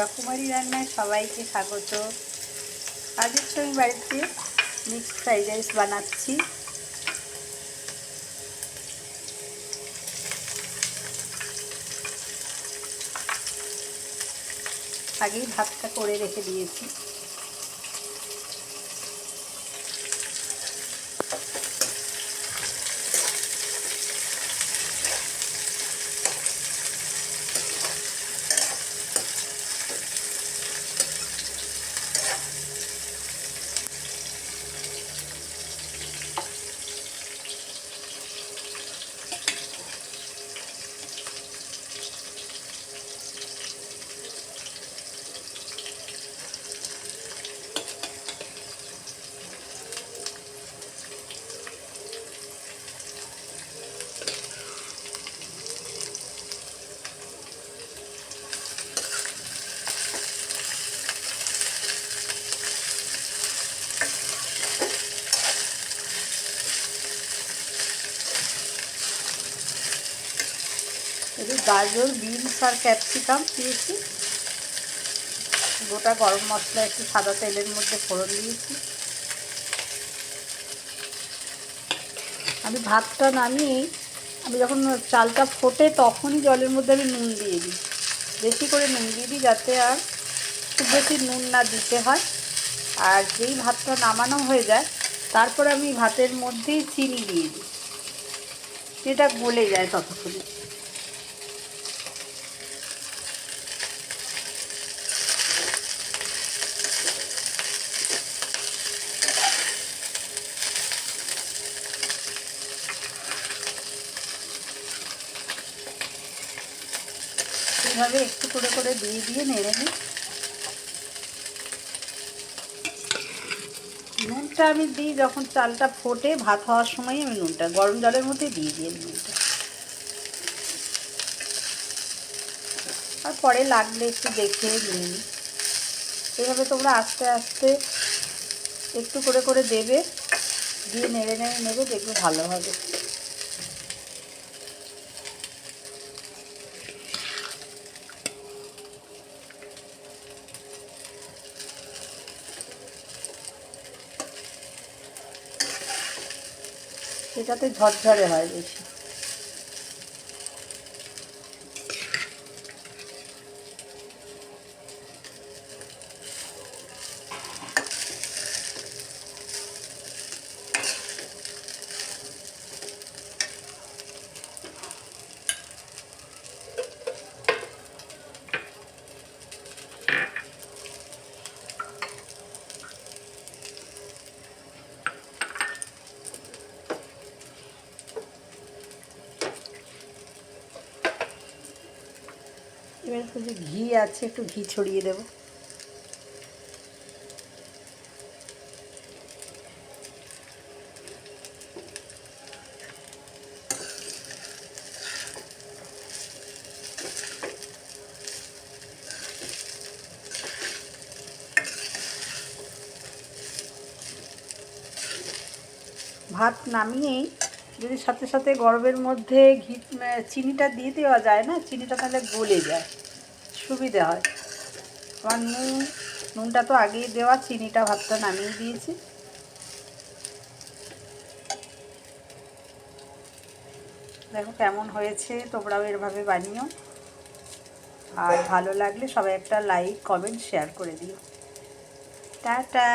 রকমারি রান্নায় সবাইকে স্বাগত। আজ আমি বাড়িতে মিক্সড ফ্রাইড রাইস বানাচ্ছি। আগেই ভাতটা করে রেখে দিয়েছি। গাজর, বিনস আর ক্যাপসিকাম দিয়েছি। গোটা গরম মশলা একটু সাদা তেলের মধ্যে ফোড়ন দিয়েছি। আমি ভাতটা নামিয়ে আমি যখন চালটা ফোটে তখনই জলের মধ্যে আমি নুন দিয়ে দিই। বেশি করে নুন দিয়ে দিই যাতে আর খুব বেশি নুন না দিতে হয়। আর যেই ভাতটা নামানো হয়ে যায় তারপর আমি ভাতের মধ্যেই চিনি দিয়ে দিই, এটা গলে যায় ততক্ষণে। এইভাবে একটু করে দিয়ে দিয়ে নেড়ে নিই। নুনটা আমি দিই যখন চালটা ফোটে, ভাত হওয়ার সময় আমি নুনটা গরম জলের মধ্যে দিয়ে দিই নুনটা। আর পরে লাগলে একটু দেখে নিয়ে নিই। এভাবে তোমরা আস্তে আস্তে একটু করে দেবে, দিয়ে নেড়ে নেবে, দেখবে ভালো হবে। এটাতে ঝরঝরে হয় বেশি। এবার একটু যে ঘি আছে একটু ঘি ছড়িয়ে দেব। ভাত নামিয়েই যদি সাথে সাথে গরমের মধ্যে চিনিটা দিয়ে দেওয়া যায় না, চিনিটা তাহলে গলে যায়, সুবিধে হয়। আমার নুনটা তো আগেই দেওয়া, চিনিটা ভাতটা নামিয়ে দিয়েছি। দেখো কেমন হয়েছে, তোমরাও এভাবে বানিও। আর ভালো লাগলে সবাই একটা লাইক, কমেন্ট, শেয়ার করে দিও। টাটা।